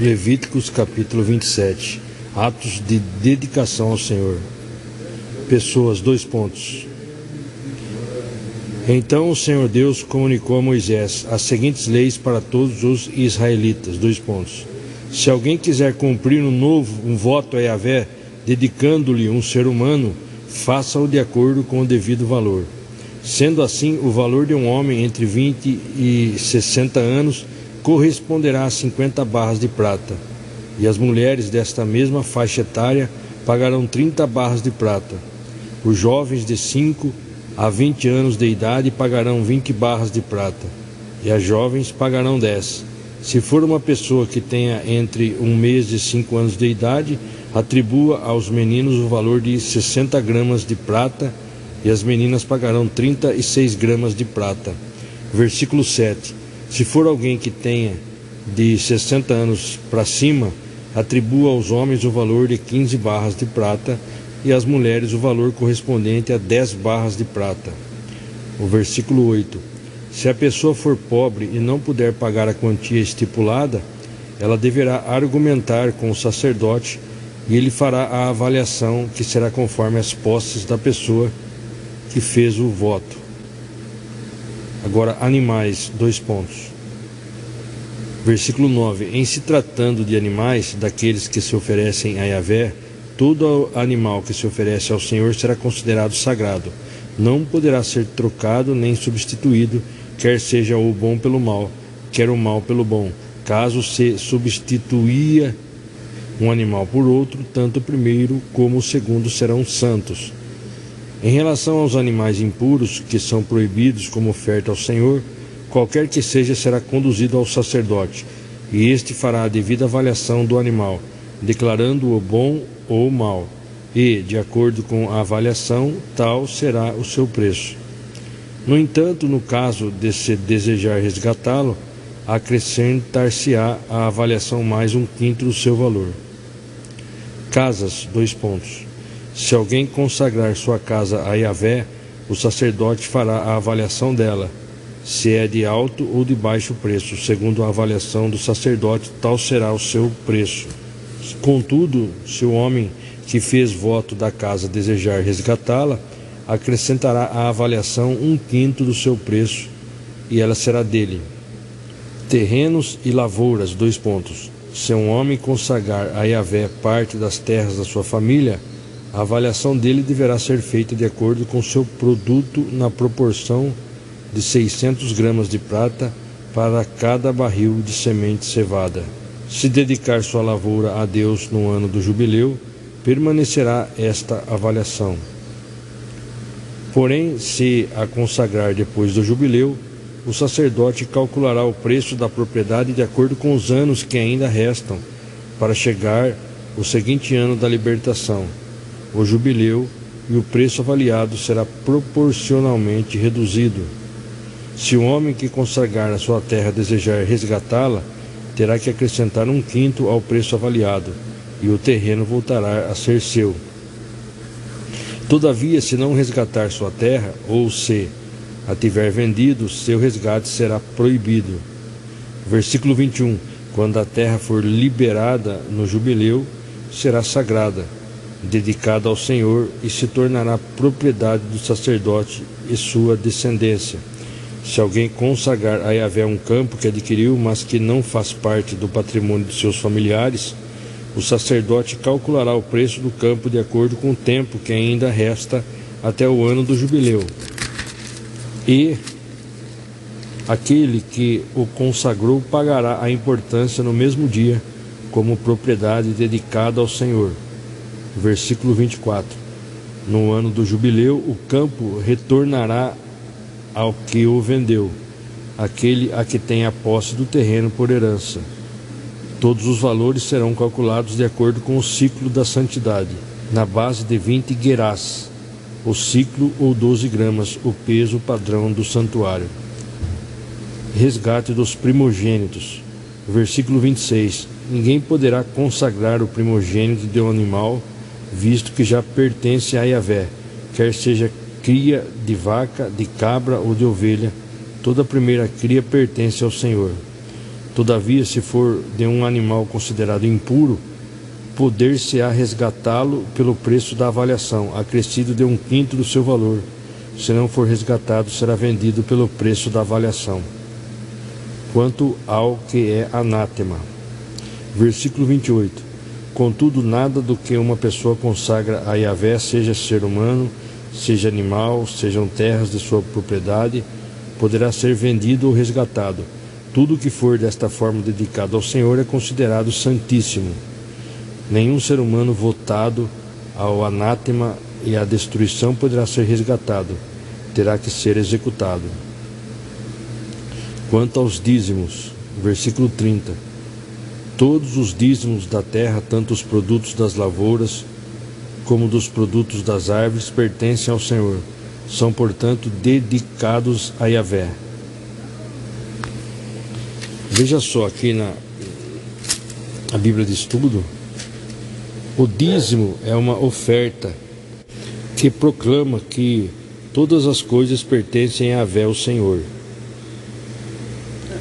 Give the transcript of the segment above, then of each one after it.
Levíticos capítulo 27. Atos de dedicação ao Senhor. Pessoas, 2 pontos. Então o Senhor Deus comunicou a Moisés as seguintes leis para todos os israelitas, 2 pontos. Se alguém quiser cumprir um voto a Yahvé, dedicando-lhe um ser humano, faça-o de acordo com o devido valor. Sendo assim, o valor de um homem entre 20 e 60 anos corresponderá a 50 barras de prata, e as mulheres desta mesma faixa etária pagarão 30 barras de prata. Os jovens de 5 a 20 anos de idade pagarão 20 barras de prata, e as jovens pagarão 10. Se for uma pessoa que tenha entre 1 mês e 5 anos de idade, atribua aos meninos o valor de 60 gramas de prata, e as meninas pagarão 36 gramas de prata. Versículo 7. Se for alguém que tenha de 60 anos para cima, atribua aos homens o valor de 15 barras de prata, e às mulheres o valor correspondente a 10 barras de prata. O versículo 8. Se a pessoa for pobre e não puder pagar a quantia estipulada, ela deverá argumentar com o sacerdote, e ele fará a avaliação, que será conforme as posses da pessoa que fez o voto. Agora, animais, 2 pontos. Versículo 9. Em se tratando de animais, daqueles que se oferecem a Yahvé, todo animal que se oferece ao Senhor será considerado sagrado. Não poderá ser trocado nem substituído, quer seja o bom pelo mal, quer o mal pelo bom. Caso se substituía um animal por outro, tanto o primeiro como o segundo serão santos. Em relação aos animais impuros, que são proibidos como oferta ao Senhor, qualquer que seja será conduzido ao sacerdote, e este fará a devida avaliação do animal, declarando-o bom ou mau, e, de acordo com a avaliação, tal será o seu preço. No entanto, no caso de se desejar resgatá-lo, acrescentar-se-á a avaliação mais 1/5 do seu valor. Casas, 2 pontos. Se alguém consagrar sua casa a Yahvé, o sacerdote fará a avaliação dela, se é de alto ou de baixo preço. Segundo a avaliação do sacerdote, tal será o seu preço. Contudo, se o homem que fez voto da casa desejar resgatá-la, acrescentará à avaliação 1/5 do seu preço, e ela será dele. Terrenos e lavouras, 2 pontos. Se um homem consagrar a Yahvé parte das terras da sua família, a avaliação dele deverá ser feita de acordo com seu produto na proporção de 600 gramas de prata para cada barril de semente cevada. Se dedicar sua lavoura a Deus no ano do jubileu, permanecerá esta avaliação. Porém, se a consagrar depois do jubileu, o sacerdote calculará o preço da propriedade de acordo com os anos que ainda restam para chegar o seguinte ano da libertação, o jubileu, e o preço avaliado será proporcionalmente reduzido. Se o homem que consagrar a sua terra desejar resgatá-la, terá que acrescentar 1/5 ao preço avaliado, e o terreno voltará a ser seu. Todavia, se não resgatar sua terra, ou se a tiver vendido, seu resgate será proibido. Versículo 21. Quando a terra for liberada no jubileu, será sagrada, dedicada ao Senhor, e se tornará propriedade do sacerdote e sua descendência. Se alguém consagrar a Yahvé um campo que adquiriu, mas que não faz parte do patrimônio de seus familiares, o sacerdote calculará o preço do campo de acordo com o tempo que ainda resta até o ano do jubileu. E aquele que o consagrou pagará a importância no mesmo dia, como propriedade dedicada ao Senhor. Versículo 24. No ano do jubileu, o campo retornará ao que o vendeu, aquele a que tem a posse do terreno por herança. Todos os valores serão calculados de acordo com o ciclo da santidade, na base de 20 gerás, o ciclo, ou 12 gramas, o peso padrão do santuário. Resgate dos primogênitos. Versículo 26. Ninguém poderá consagrar o primogênito de um animal, visto que já pertence a Yahvé, quer seja cria de vaca, de cabra ou de ovelha. Toda a primeira cria pertence ao Senhor. Todavia, se for de um animal considerado impuro, poder-se-á resgatá-lo pelo preço da avaliação, acrescido de 1/5 do seu valor. Se não for resgatado, será vendido pelo preço da avaliação. Quanto ao que é anátema. Versículo 28. Contudo, nada do que uma pessoa consagra a Yahvé, seja ser humano, seja animal, sejam terras de sua propriedade, poderá ser vendido ou resgatado. Tudo que for desta forma dedicado ao Senhor é considerado santíssimo. Nenhum ser humano votado ao anátema e à destruição poderá ser resgatado, terá que ser executado. Quanto aos dízimos, versículo 30. Todos os dízimos da terra, tanto os produtos das lavouras como dos produtos das árvores, pertencem ao Senhor. São, portanto, dedicados a Yahvé. Veja só aqui na Bíblia de Estudo, o dízimo é uma oferta que proclama que todas as coisas pertencem a Yahvé, o Senhor.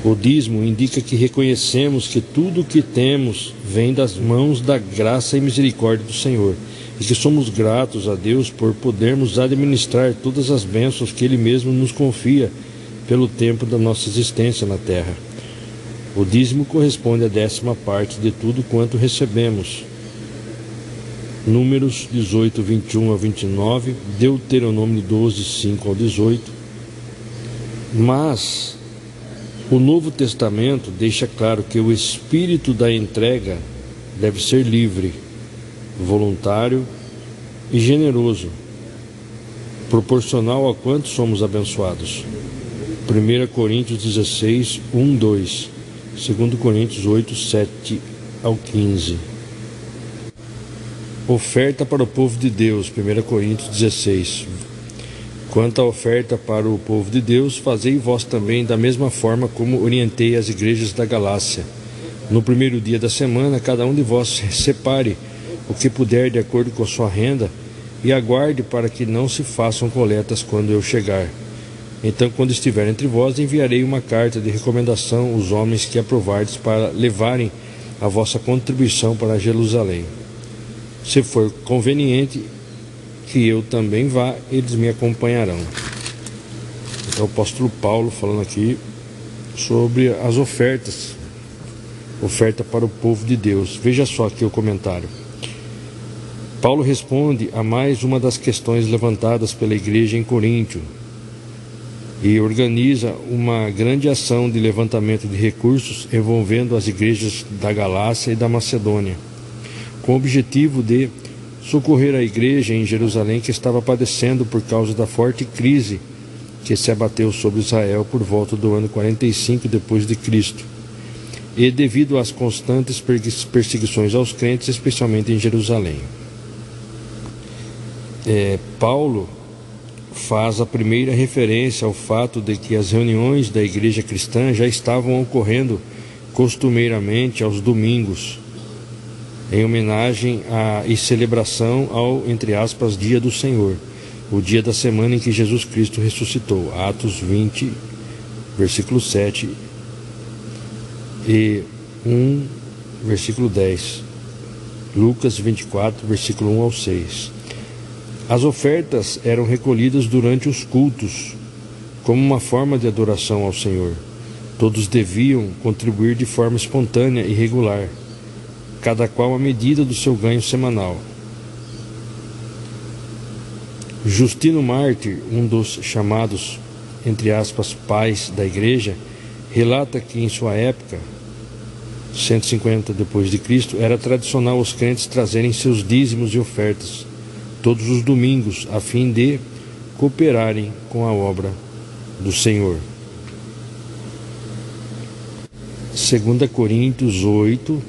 O dízimo indica que reconhecemos que tudo o que temos vem das mãos da graça e misericórdia do Senhor, e que somos gratos a Deus por podermos administrar todas as bênçãos que Ele mesmo nos confia pelo tempo da nossa existência na terra. O dízimo corresponde à 10ª parte de tudo quanto recebemos. Números 18, 21 a 29, Deuteronômio 12, 5 ao 18. Mas o Novo Testamento deixa claro que o espírito da entrega deve ser livre, voluntário e generoso, proporcional a quanto somos abençoados. 1 Coríntios 16, 1, 2, 2 Coríntios 8, 7 ao 15. Oferta para o povo de Deus, 1 Coríntios 16. Quanto à oferta para o povo de Deus, fazei vós também da mesma forma como orientei as igrejas da Galácia. No primeiro dia da semana, cada um de vós separe o que puder de acordo com a sua renda, e aguarde para que não se façam coletas quando eu chegar. Então, quando estiver entre vós, enviarei uma carta de recomendação aos homens que aprovardes para levarem a vossa contribuição para Jerusalém. Se for conveniente que eu também vá, eles me acompanharão. Então, o apóstolo Paulo falando aqui sobre as ofertas, oferta para o povo de Deus. Veja só aqui o comentário. Paulo responde a mais uma das questões levantadas pela igreja em Coríntio e organiza uma grande ação de levantamento de recursos envolvendo as igrejas da Galácia e da Macedônia, com o objetivo de socorrer a igreja em Jerusalém, que estava padecendo por causa da forte crise que se abateu sobre Israel por volta do ano 45 depois de Cristo, e devido às constantes perseguições aos crentes, especialmente em Jerusalém. Paulo faz a primeira referência ao fato de que as reuniões da igreja cristã já estavam ocorrendo costumeiramente aos domingos, em homenagem e celebração ao, entre aspas, dia do Senhor, o dia da semana em que Jesus Cristo ressuscitou. Atos 20, versículo 7 e 1, versículo 10. Lucas 24, versículo 1 ao 6. As ofertas eram recolhidas durante os cultos, como uma forma de adoração ao Senhor. Todos deviam contribuir de forma espontânea e regular, cada qual à medida do seu ganho semanal. Justino Mártir, um dos chamados, entre aspas, pais da igreja, relata que em sua época, 150 depois de Cristo, era tradicional os crentes trazerem seus dízimos e ofertas todos os domingos, a fim de cooperarem com a obra do Senhor. 2 Coríntios 8,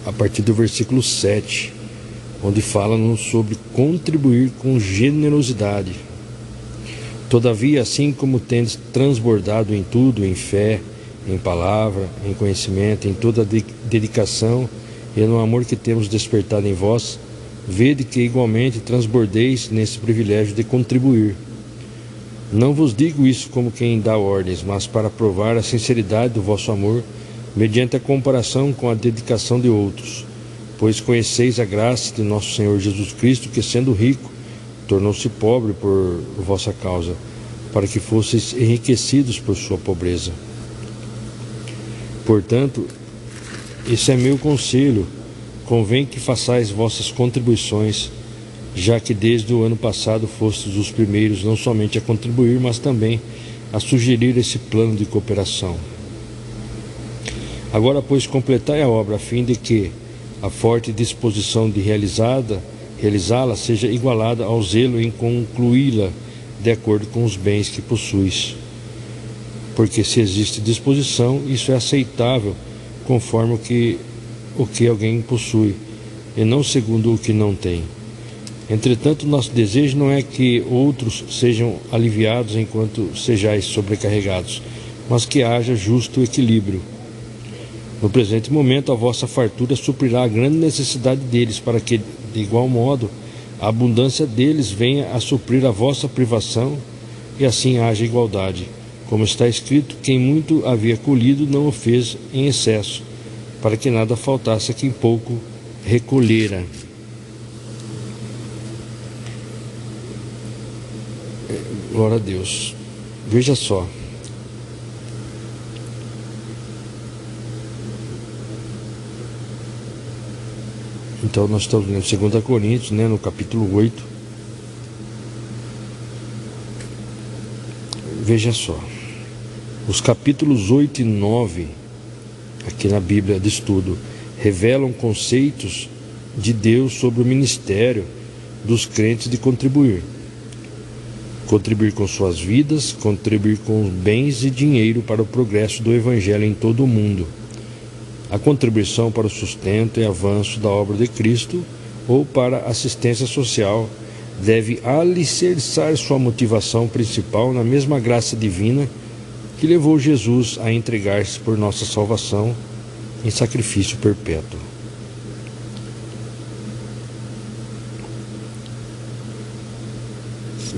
a partir do versículo 7, onde fala-nos sobre contribuir com generosidade. Todavia, assim como tendes transbordado em tudo, em fé, em palavra, em conhecimento, em toda dedicação e no amor que temos despertado em vós, vede que igualmente transbordeis nesse privilégio de contribuir. Não vos digo isso como quem dá ordens, mas para provar a sinceridade do vosso amor mediante a comparação com a dedicação de outros. Pois conheceis a graça de nosso Senhor Jesus Cristo, que sendo rico, tornou-se pobre por vossa causa, para que fosseis enriquecidos por sua pobreza. Portanto, esse é meu conselho: convém que façais vossas contribuições, já que desde o ano passado fostes os primeiros não somente a contribuir, mas também a sugerir esse plano de cooperação. Agora, pois, completai a obra, a fim de que a forte disposição de realizá-la seja igualada ao zelo em concluí-la de acordo com os bens que possuis. Porque se existe disposição, isso é aceitável conforme o que alguém possui, e não segundo o que não tem. Entretanto, nosso desejo não é que outros sejam aliviados enquanto sejais sobrecarregados, mas que haja justo equilíbrio. No presente momento, a vossa fartura suprirá a grande necessidade deles, para que, de igual modo, a abundância deles venha a suprir a vossa privação, e assim haja igualdade. Como está escrito, quem muito havia colhido não o fez em excesso, para que nada faltasse a quem pouco recolhera. Glória a Deus. Veja só. Então nós estamos lendo 2 Coríntios, no capítulo 8. Veja só. Os capítulos 8 e 9, aqui na Bíblia de Estudo, revelam conceitos de Deus sobre o ministério dos crentes de contribuir. Contribuir com suas vidas, contribuir com bens e dinheiro para o progresso do Evangelho em todo o mundo. A contribuição para o sustento e avanço da obra de Cristo ou para assistência social deve alicerçar sua motivação principal na mesma graça divina que levou Jesus a entregar-se por nossa salvação em sacrifício perpétuo.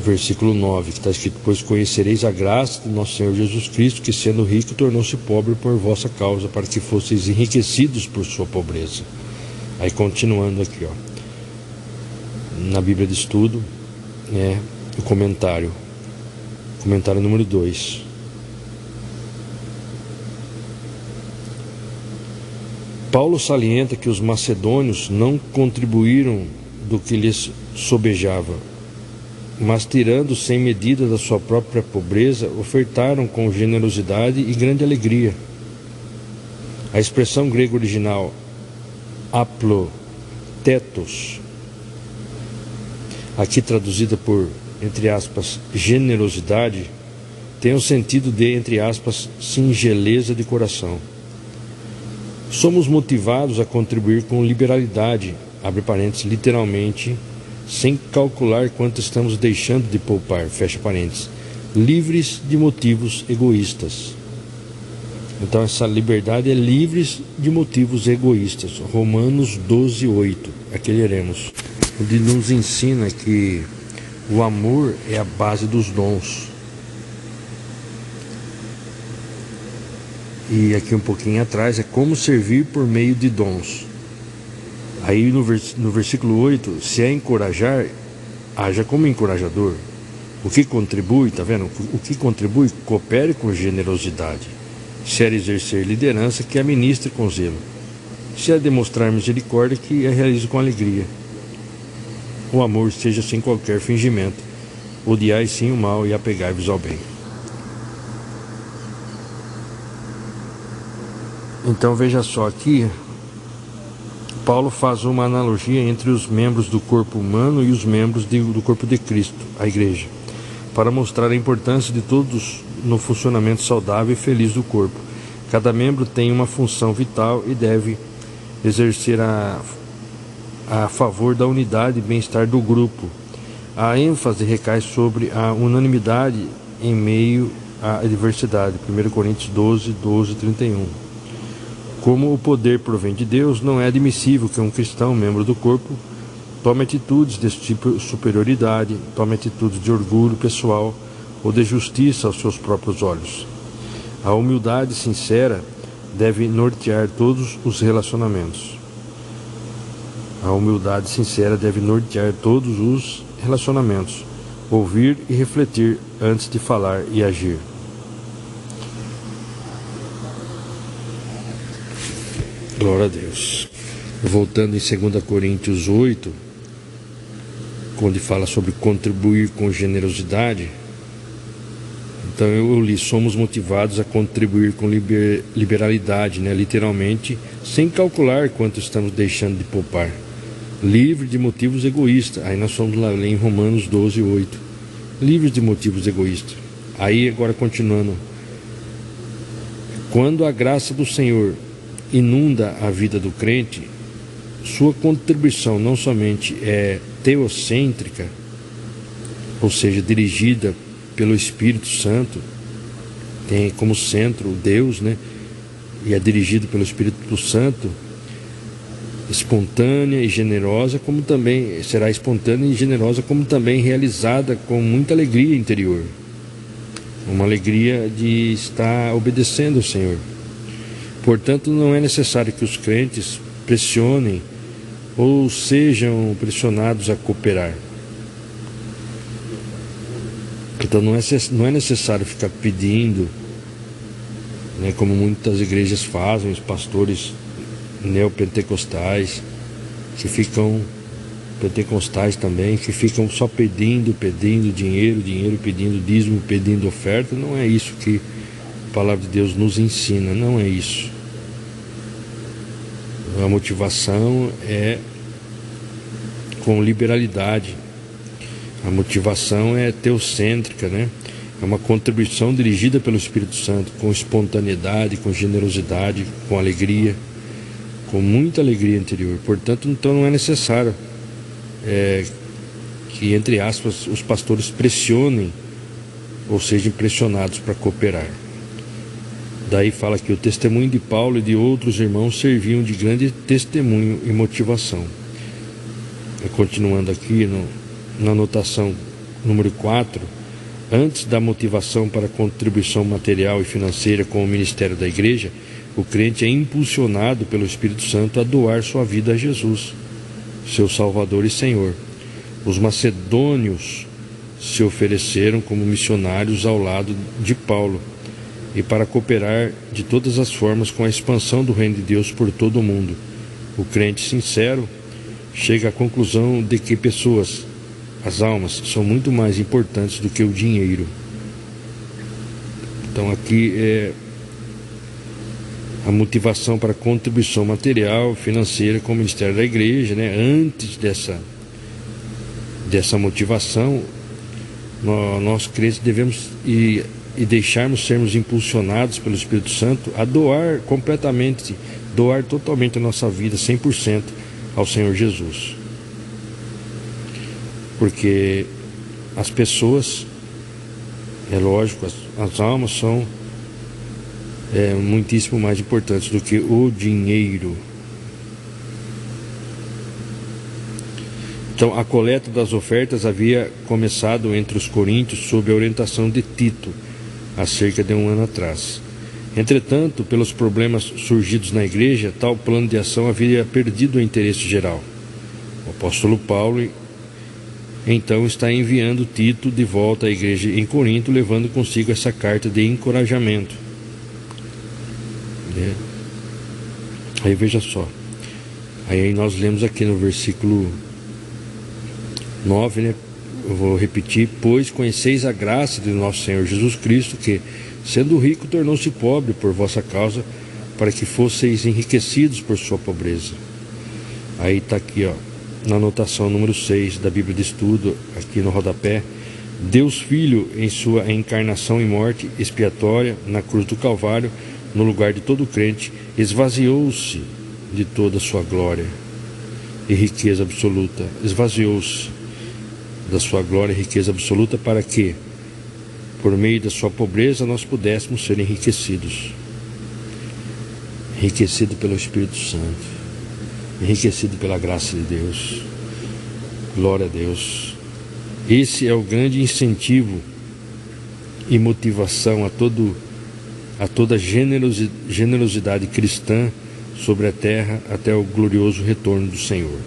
Versículo 9, que está escrito: pois conhecereis a graça de nosso Senhor Jesus Cristo, que sendo rico tornou-se pobre por vossa causa, para que fosseis enriquecidos por sua pobreza. Aí continuando aqui, na Bíblia de Estudo, o comentário número 2. Paulo salienta que os macedônios não contribuíram do que lhes sobejava, mas tirando sem medida da sua própria pobreza, ofertaram com generosidade e grande alegria. A expressão grega original aplotetos, aqui traduzida por, entre aspas, generosidade, tem o sentido de, entre aspas, singeleza de coração. Somos motivados a contribuir com liberalidade, abre parênteses, literalmente, sem calcular quanto estamos deixando de poupar, fecha parênteses, livres de motivos egoístas. Então essa liberdade é livres de motivos egoístas. Romanos 12:8, aqui leremos, onde nos ensina que o amor é a base dos dons. E aqui um pouquinho atrás é como servir por meio de dons. Aí no versículo 8, se é encorajar, haja como encorajador. O que contribui, tá vendo? O que contribui, coopere com generosidade. Se é exercer liderança, que administre com zelo. Se é demonstrar misericórdia, que a realize com alegria. O amor seja sem qualquer fingimento. Odiai sim o mal e apegai-vos ao bem. Então veja só, aqui Paulo faz uma analogia entre os membros do corpo humano e os membros do corpo de Cristo, a igreja, para mostrar a importância de todos no funcionamento saudável e feliz do corpo. Cada membro tem uma função vital e deve exercer a favor da unidade e bem-estar do grupo. A ênfase recai sobre a unanimidade em meio à diversidade. 1 Coríntios 12:31. Como o poder provém de Deus, não é admissível que um cristão, membro do corpo, tome atitudes desse tipo de superioridade, tome atitudes de orgulho pessoal ou de justiça aos seus próprios olhos. A humildade sincera deve nortear todos os relacionamentos. A humildade sincera deve nortear todos os relacionamentos. Ouvir e refletir antes de falar e agir. Glória a Deus. Voltando em 2 Coríntios 8, onde fala sobre contribuir com generosidade. Então eu li, somos motivados a contribuir com liberalidade, literalmente, sem calcular quanto estamos deixando de poupar. Livre de motivos egoístas. Aí nós somos lá em Romanos 12, 8. Livres de motivos egoístas. Aí agora continuando. Quando a graça do Senhor inunda a vida do crente, sua contribuição não somente é teocêntrica, ou seja, dirigida pelo Espírito Santo, tem como centro Deus, e é dirigido pelo Espírito Santo, espontânea e generosa, como também será espontânea e generosa, como também realizada com muita alegria interior, uma alegria de estar obedecendo ao Senhor. Portanto, não é necessário que os crentes pressionem ou sejam pressionados a cooperar. Então não é necessário ficar pedindo, como muitas igrejas fazem, os pastores neopentecostais, pentecostais também, que ficam só pedindo dinheiro, pedindo dízimo, pedindo oferta. Não é isso que a palavra de Deus nos ensina, não é isso. A motivação é com liberalidade. A motivação é teocêntrica, É uma contribuição dirigida pelo Espírito Santo, com espontaneidade, com generosidade, com alegria, com muita alegria interior. Portanto, então não é necessário que, entre aspas, os pastores pressionem ou sejam pressionados para cooperar. Daí fala que o testemunho de Paulo e de outros irmãos serviam de grande testemunho e motivação. Continuando aqui na anotação número 4, antes da motivação para contribuição material e financeira com o ministério da igreja, o crente é impulsionado pelo Espírito Santo a doar sua vida a Jesus, seu Salvador e Senhor. Os macedônios se ofereceram como missionários ao lado de Paulo e para cooperar de todas as formas com a expansão do reino de Deus por todo o mundo. O crente sincero chega à conclusão de que pessoas, as almas, são muito mais importantes do que o dinheiro. Então aqui é a motivação para contribuição material, financeira com o ministério da igreja, Antes dessa motivação, nós crentes devemos e deixarmos sermos impulsionados pelo Espírito Santo a doar totalmente a nossa vida, 100%, ao Senhor Jesus. Porque as pessoas, é lógico, as almas são muitíssimo mais importantes do que o dinheiro. Então, a coleta das ofertas havia começado entre os coríntios sob a orientação de Tito, há cerca de 1 ano atrás. Entretanto, pelos problemas surgidos na igreja, tal plano de ação havia perdido o interesse geral. O apóstolo Paulo, então, está enviando Tito de volta à igreja em Corinto, levando consigo essa carta de encorajamento. Aí veja só. Aí nós lemos aqui no versículo 9, eu vou repetir: pois conheceis a graça de nosso Senhor Jesus Cristo, que, sendo rico, tornou-se pobre por vossa causa, para que fosseis enriquecidos por sua pobreza. Aí está aqui, na anotação número 6 da Bíblia de Estudo, aqui no rodapé: Deus Filho, em sua encarnação e morte expiatória na cruz do Calvário, no lugar de todo crente, esvaziou-se de toda a sua glória e riqueza absoluta. Esvaziou-se da sua glória e riqueza absoluta, para que, por meio da sua pobreza, nós pudéssemos ser enriquecidos. Enriquecido pelo Espírito Santo, enriquecido pela graça de Deus. Glória a Deus. Esse é o grande incentivo e motivação a todo a toda generosidade cristã sobre a terra até o glorioso retorno do Senhor.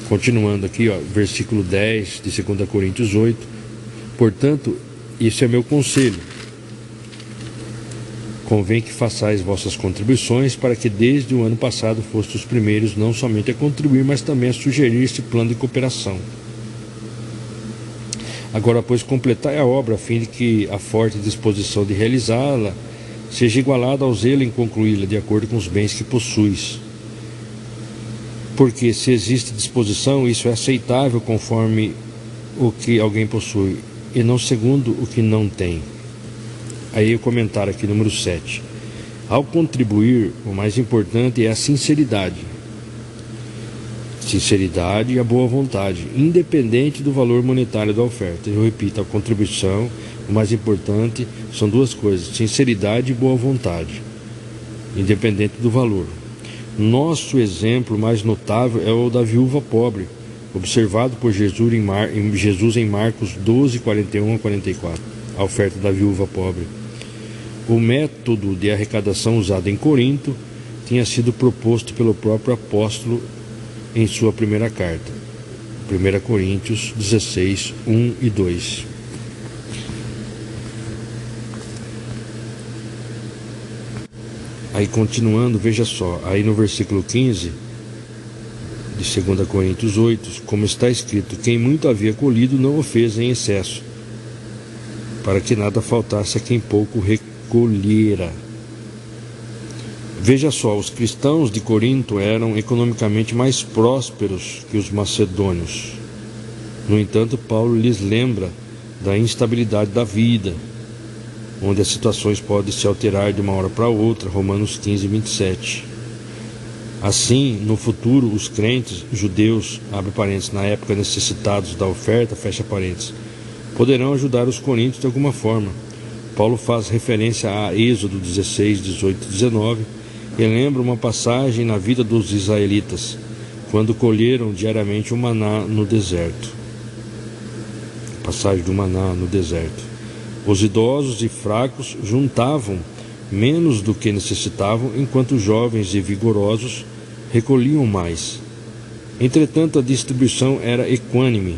Continuando aqui, versículo 10 de 2 Coríntios 8. Portanto, isso é meu conselho. Convém que façais vossas contribuições, para que desde o ano passado fostes os primeiros não somente a contribuir, mas também a sugerir este plano de cooperação. Agora, pois, completai a obra, a fim de que a forte disposição de realizá-la seja igualada ao zelo em concluí-la, de acordo com os bens que possuis. Porque se existe disposição, isso é aceitável conforme o que alguém possui, e não segundo o que não tem. Aí o comentário aqui, número 7. Ao contribuir, o mais importante é a sinceridade. Sinceridade e a boa vontade, independente do valor monetário da oferta. Eu repito, a contribuição, o mais importante são duas coisas: sinceridade e boa vontade, independente do valor. Nosso exemplo mais notável é o da viúva pobre, observado por Jesus em Marcos 12, 41 a 44, a oferta da viúva pobre. O método de arrecadação usado em Corinto tinha sido proposto pelo próprio apóstolo em sua primeira carta, 1 Coríntios 16, 1 e 2. Aí continuando, veja só, aí no versículo 15 de 2 Coríntios 8, como está escrito: quem muito havia colhido não o fez em excesso, para que nada faltasse a quem pouco recolhera. Veja só, os cristãos de Corinto eram economicamente mais prósperos que os macedônios. No entanto, Paulo lhes lembra da instabilidade da vida, onde as situações podem se alterar de uma hora para outra, Romanos 15, 27. Assim, no futuro, os crentes judeus, abre parênteses, na época necessitados da oferta, fecha parênteses, poderão ajudar os coríntios de alguma forma. Paulo faz referência a Êxodo 16, 18 e 19 e lembra uma passagem na vida dos israelitas, quando colheram diariamente o maná no deserto. Passagem do maná no deserto. Os idosos e fracos juntavam menos do que necessitavam, enquanto os jovens e vigorosos recolhiam mais. Entretanto, a distribuição era equânime,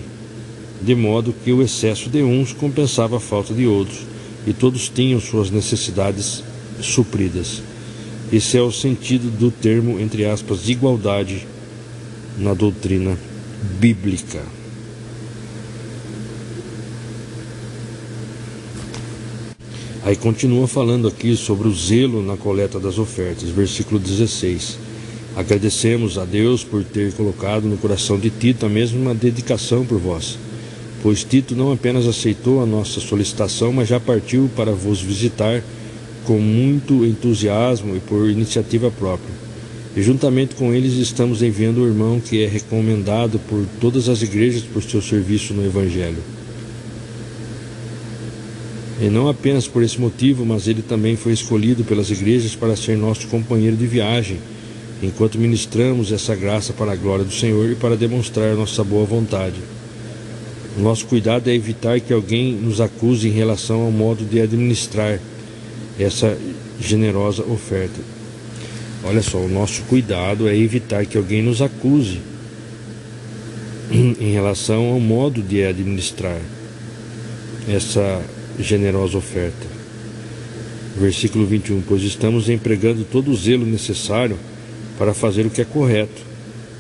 de modo que o excesso de uns compensava a falta de outros, e todos tinham suas necessidades supridas. Esse é o sentido do termo, entre aspas, igualdade na doutrina bíblica. Aí continua falando aqui sobre o zelo na coleta das ofertas, versículo 16. Agradecemos a Deus por ter colocado no coração de Tito a mesma dedicação por vós, pois Tito não apenas aceitou a nossa solicitação, mas já partiu para vos visitar com muito entusiasmo e por iniciativa própria. E juntamente com eles estamos enviando o irmão que é recomendado por todas as igrejas por seu serviço no Evangelho. E não apenas por esse motivo, mas ele também foi escolhido pelas igrejas para ser nosso companheiro de viagem, enquanto ministramos essa graça para a glória do Senhor e para demonstrar nossa boa vontade. Nosso cuidado é evitar que alguém nos acuse em relação ao modo de administrar essa generosa oferta. Olha só, o nosso cuidado é evitar que alguém nos acuse em relação ao modo de administrar essa generosa oferta. Versículo 21. Pois estamos empregando todo o zelo necessário para fazer o que é correto,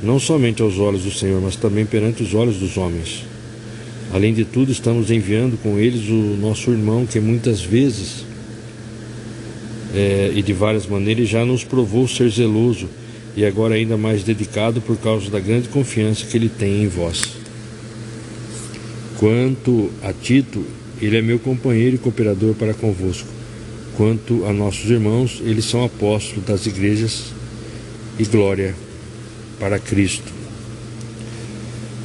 não somente aos olhos do Senhor, mas também perante os olhos dos homens. Além de tudo, estamos enviando com eles o nosso irmão, que muitas vezes e de várias maneiras já nos provou ser zeloso e agora ainda mais dedicado por causa da grande confiança que ele tem em vós. Quanto a Tito, ele é meu companheiro e cooperador para convosco. Quanto a nossos irmãos, eles são apóstolos das igrejas e glória para Cristo.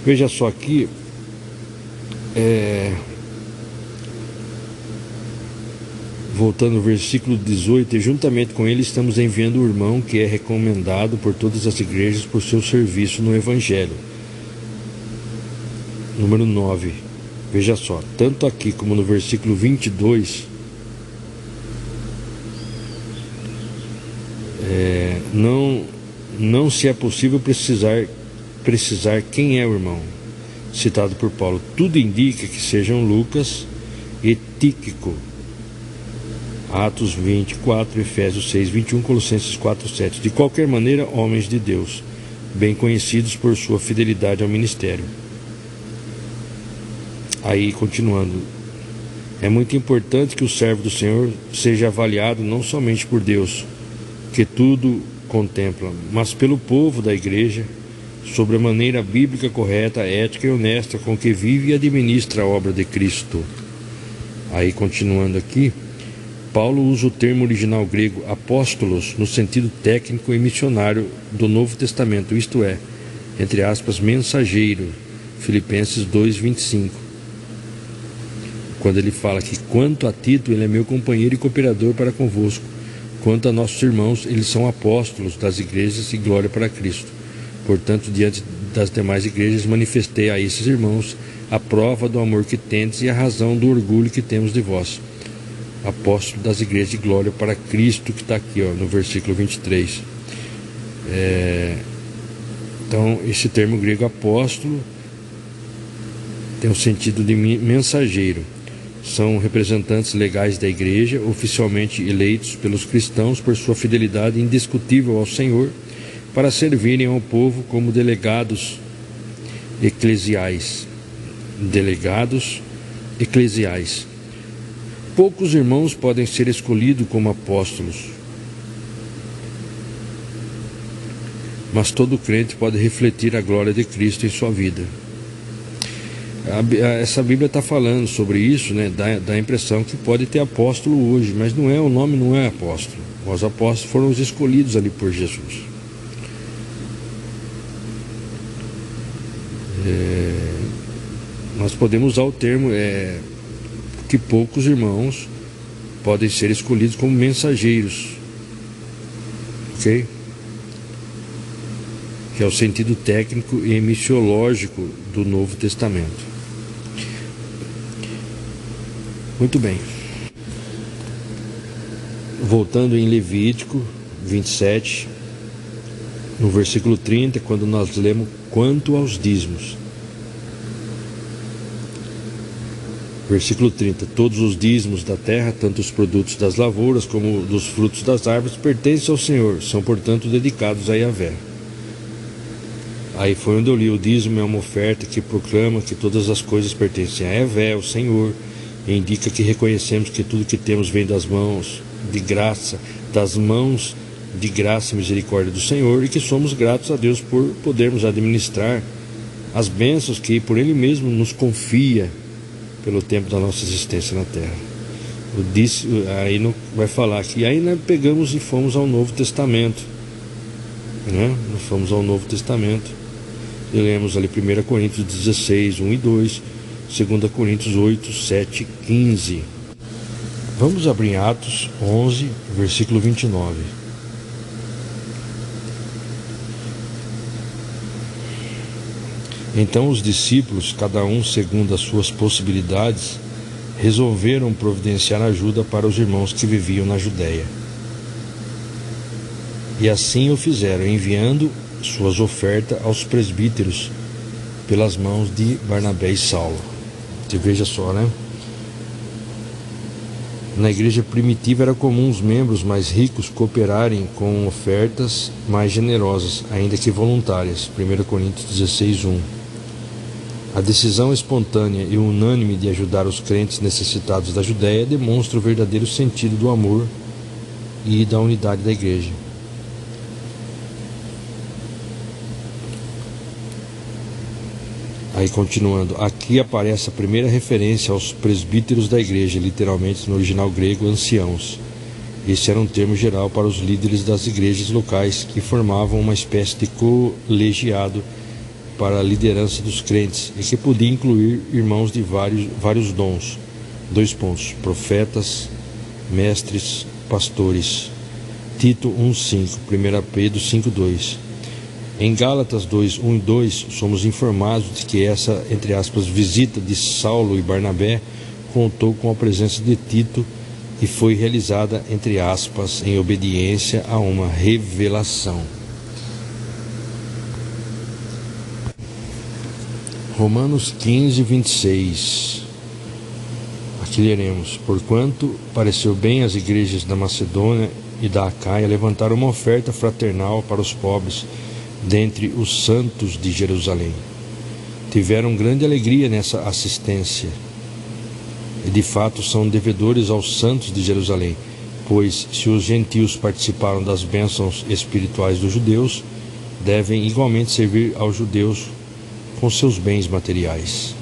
Veja só aqui, voltando ao versículo 18, e juntamente com ele estamos enviando o irmão que é recomendado por todas as igrejas por seu serviço no Evangelho. Número 9. Veja só, tanto aqui como no versículo 22, Não se é possível precisar quem é o irmão, citado por Paulo. Tudo indica que sejam Lucas e Tíquico. Atos 24, Efésios 6, 21, Colossenses 4, 7. De qualquer maneira, homens de Deus, bem conhecidos por sua fidelidade ao ministério. Aí, continuando, é muito importante que o servo do Senhor seja avaliado não somente por Deus, que tudo contempla, mas pelo povo da igreja, sobre a maneira bíblica correta, ética e honesta com que vive e administra a obra de Cristo. Aí, continuando aqui, Paulo usa o termo original grego apóstolos no sentido técnico e missionário do Novo Testamento, isto é, entre aspas, mensageiro, Filipenses 2:25. Quando ele fala que quanto a Tito, ele é meu companheiro e cooperador para convosco, quanto a nossos irmãos, eles são apóstolos das igrejas e glória para Cristo. Portanto, diante das demais igrejas, manifestei a esses irmãos a prova do amor que tendes e a razão do orgulho que temos de vós. Apóstolo das igrejas de glória para Cristo, que está aqui no versículo 23. Então, esse termo grego apóstolo tem o sentido de mensageiro. São representantes legais da igreja, oficialmente eleitos pelos cristãos por sua fidelidade indiscutível ao Senhor, para servirem ao povo como delegados eclesiais. Poucos irmãos podem ser escolhidos como apóstolos, mas todo crente pode refletir a glória de Cristo em sua vida. Essa Bíblia está falando sobre isso, né? Dá a impressão que pode ter apóstolo hoje, mas não é, o nome não é apóstolo. Os apóstolos foram os escolhidos ali por Jesus. Nós podemos usar o termo que poucos irmãos podem ser escolhidos como mensageiros, ok? Que é o sentido técnico e missiológico do Novo Testamento. Muito bem. Voltando em Levítico 27, no versículo 30, quando nós lemos quanto aos dízimos. Versículo 30. Todos os dízimos da terra, tanto os produtos das lavouras como dos frutos das árvores, pertencem ao Senhor, são portanto dedicados a Yahvé. Aí foi onde eu li: o dízimo é uma oferta que proclama que todas as coisas pertencem a Yahvé, o Senhor, e indica que reconhecemos que tudo que temos vem das mãos de graça e misericórdia do Senhor, e que somos gratos a Deus por podermos administrar as bênçãos que por Ele mesmo nos confia pelo tempo da nossa existência na terra. Aí não vai falar que aí nós pegamos e fomos ao Novo Testamento, né? Nós fomos ao Novo Testamento e lemos ali 1 Coríntios 16, 1 e 2, 2 Coríntios 8, 7 e 15. Vamos abrir Atos 11, versículo 29. Então os discípulos, cada um segundo as suas possibilidades, resolveram providenciar ajuda para os irmãos que viviam na Judéia. E assim o fizeram, enviando suas ofertas aos presbíteros pelas mãos de Barnabé e Saulo. Você veja só, né? Na igreja primitiva era comum os membros mais ricos cooperarem com ofertas mais generosas, ainda que voluntárias. 1 Coríntios 16, 1. A decisão espontânea e unânime de ajudar os crentes necessitados da Judéia demonstra o verdadeiro sentido do amor e da unidade da igreja. Aí continuando, aqui aparece a primeira referência aos presbíteros da igreja, literalmente no original grego, anciãos. Esse era um termo geral para os líderes das igrejas locais, que formavam uma espécie de colegiado para a liderança dos crentes, e que podia incluir irmãos de vários dons. 2 pontos: profetas, mestres, pastores. Tito 1:5, 1 Pedro 5:2. Em Gálatas 2:1 e 2, somos informados de que essa, entre aspas, visita de Saulo e Barnabé contou com a presença de Tito, e foi realizada, entre aspas, em obediência a uma revelação. Romanos 15, 26. Aqui leremos: porquanto pareceu bem às igrejas da Macedônia e da Acaia levantar uma oferta fraternal para os pobres dentre os santos de Jerusalém. Tiveram grande alegria nessa assistência, e de fato são devedores aos santos de Jerusalém, pois se os gentios participaram das bênçãos espirituais dos judeus, devem igualmente servir aos judeus com seus bens materiais.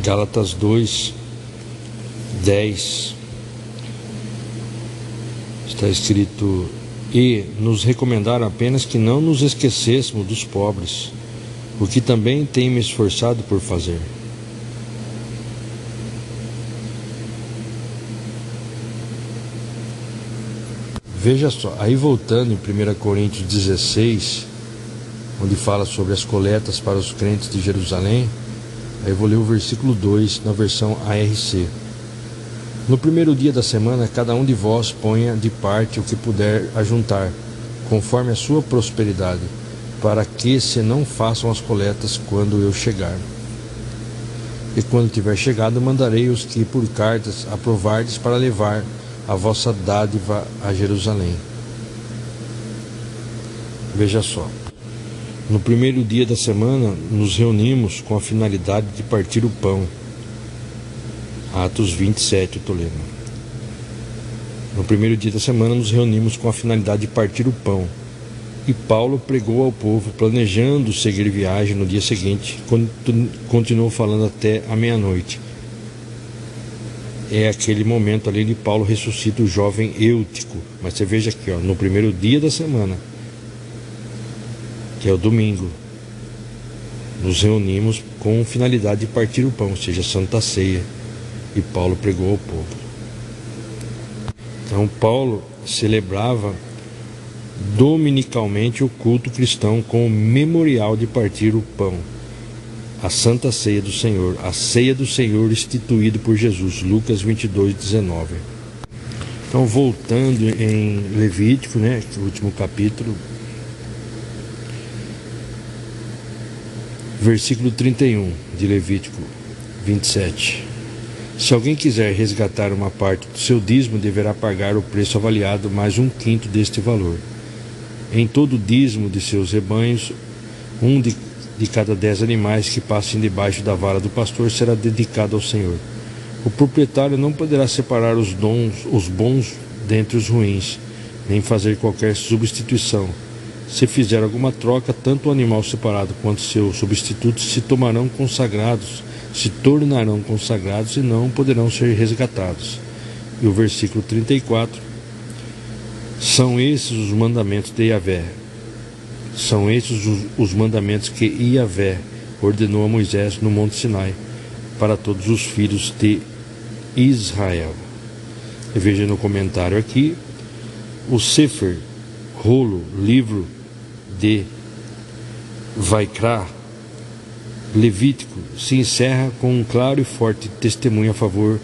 Gálatas 2, 10. Está escrito: e nos recomendaram apenas que não nos esquecêssemos dos pobres, o que também tenho me esforçado por fazer. Veja só, aí voltando em 1 Coríntios 16, onde fala sobre as coletas para os crentes de Jerusalém, aí eu vou ler o versículo 2 na versão ARC. No primeiro dia da semana, cada um de vós ponha de parte o que puder ajuntar, conforme a sua prosperidade, para que se não façam as coletas quando eu chegar. E quando tiver chegado, mandarei os que por cartas aprovardes para levar a vossa dádiva a Jerusalém. Veja só, no primeiro dia da semana nos reunimos com a finalidade de partir o pão. Atos 27, eu estou lendo. No primeiro dia da semana nos reunimos com a finalidade de partir o pão. E Paulo pregou ao povo, planejando seguir viagem no dia seguinte, continuou falando até a meia-noite. É aquele momento ali de Paulo ressuscita o jovem Eutico. Mas você veja aqui, no primeiro dia da semana, que é o domingo, nos reunimos com finalidade de partir o pão, ou seja, a Santa Ceia. E Paulo pregou ao povo. Então Paulo celebrava dominicalmente o culto cristão com o memorial de partir o pão, a Santa Ceia do Senhor, a ceia do Senhor instituído por Jesus, Lucas 22, 19. Então, voltando em Levítico, o último capítulo, versículo 31 de Levítico 27. Se alguém quiser resgatar uma parte do seu dízimo, deverá pagar o preço avaliado mais 1/5 deste valor. Em todo o dízimo de seus rebanhos, um de cada 10 animais que passem debaixo da vara do pastor será dedicado ao Senhor. O proprietário não poderá separar os bons dentre os ruins, nem fazer qualquer substituição. Se fizer alguma troca, tanto o animal separado quanto seu substituto se tornarão consagrados e não poderão ser resgatados. E o versículo 34: são esses os mandamentos de Yahvé. São esses os mandamentos que Yahvé ordenou a Moisés no Monte Sinai para todos os filhos de Israel. E veja no comentário aqui, o Sefer, rolo, livro de Vaikra, Levítico, se encerra com um claro e forte testemunho a favor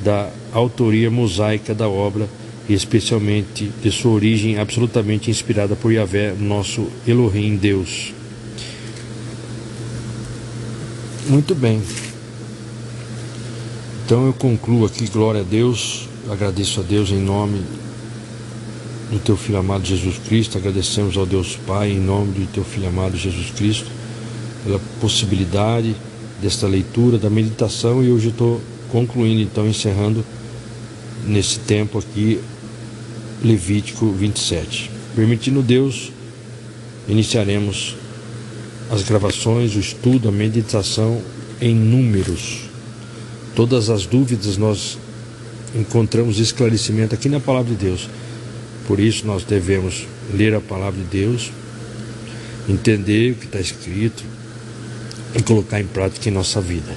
da autoria mosaica da obra e especialmente de sua origem absolutamente inspirada por Yahvé, nosso Elohim, Deus. Muito bem. Então eu concluo aqui, glória a Deus, agradeço a Deus em nome do teu Filho amado Jesus Cristo, agradecemos ao Deus Pai em nome do teu Filho amado Jesus Cristo, pela possibilidade desta leitura, da meditação, e hoje eu estou concluindo, então, encerrando nesse tempo aqui, Levítico 27. Permitindo Deus, iniciaremos as gravações, o estudo, a meditação em Números. Todas as dúvidas nós encontramos esclarecimento aqui na Palavra de Deus. Por isso nós devemos ler a Palavra de Deus, entender o que está escrito e colocar em prática em nossa vida.